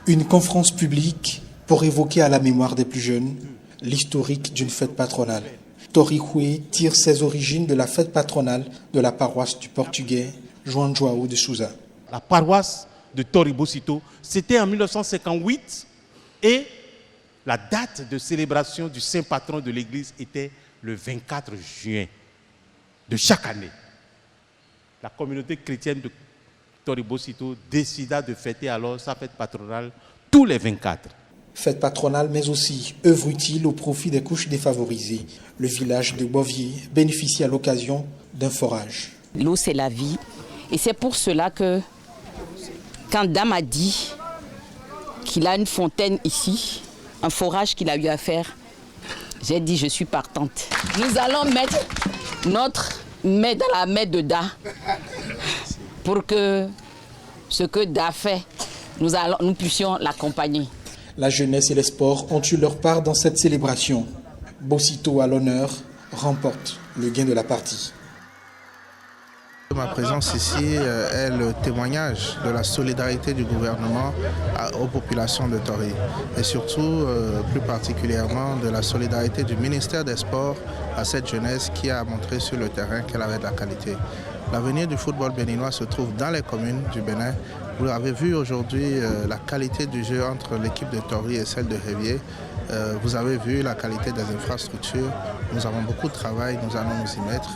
Une conférence publique pour évoquer à la mémoire des plus jeunes l'historique d'une fête patronale. Torihué tire ses origines de la fête patronale de la paroisse du Portugais João João de Sousa. La paroisse de Toribocito, c'était en 1958 et la date de célébration du saint patron de l'église était le 24 juin de chaque année. La communauté chrétienne de Toribocito décida de fêter alors sa fête patronale tous les 24. Fête patronale, mais aussi œuvre utile au profit des couches défavorisées. Le village de Bovier bénéficie à l'occasion d'un forage. L'eau, c'est la vie. Et c'est pour cela que, quand Dame a dit qu'il a une fontaine ici, un forage qu'il a eu à faire, j'ai dit je suis partante. Nous allons mettre notre main dans la main de Da pour que ce que Da fait, nous puissions l'accompagner. La jeunesse et les sports ont eu leur part dans cette célébration. Bocito à l'honneur remporte le gain de la partie. Ma présence ici est le témoignage de la solidarité du gouvernement aux populations de Tori et surtout, plus particulièrement, de la solidarité du ministère des Sports à cette jeunesse qui a montré sur le terrain qu'elle avait de la qualité. L'avenir du football béninois se trouve dans les communes du Bénin. Vous avez vu aujourd'hui la qualité du jeu entre l'équipe de Tori et celle de Révier. Vous avez vu la qualité des infrastructures. Nous avons beaucoup de travail, nous allons nous y mettre.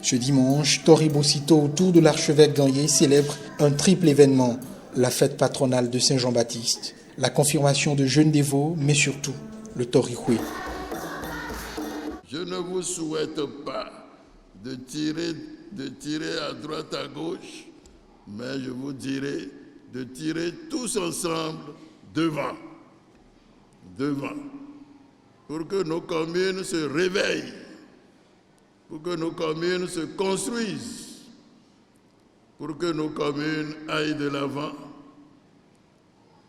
Ce dimanche, Toribocito autour de l'archevêque Gagné célèbre un triple événement. La fête patronale de Saint-Jean-Baptiste, la confirmation de jeunes dévots, mais surtout le Torihué. Je ne vous souhaite pas de tirer à droite, à gauche, mais je vous dirai de tirer tous ensemble devant, pour que nos communes se réveillent, pour que nos communes se construisent, pour que nos communes aillent de l'avant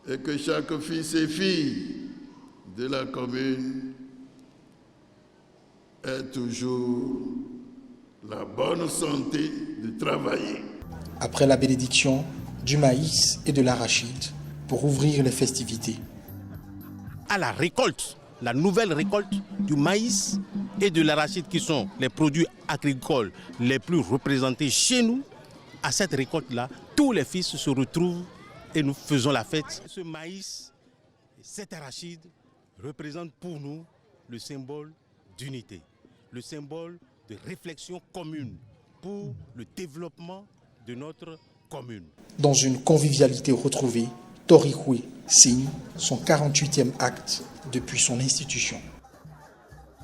et que chaque fils et fille de la commune ait toujours la bonne santé de travailler. Après la bénédiction, du maïs et de l'arachide pour ouvrir les festivités. À la récolte, la nouvelle récolte du maïs et de l'arachide qui sont les produits agricoles les plus représentés chez nous, à cette récolte-là, tous les fils se retrouvent et nous faisons la fête. Ce maïs, cet arachide représente pour nous le symbole d'unité, le symbole de réflexion commune pour le développement de notre commune. Dans une convivialité retrouvée, Torihué signe son 48e acte depuis son institution.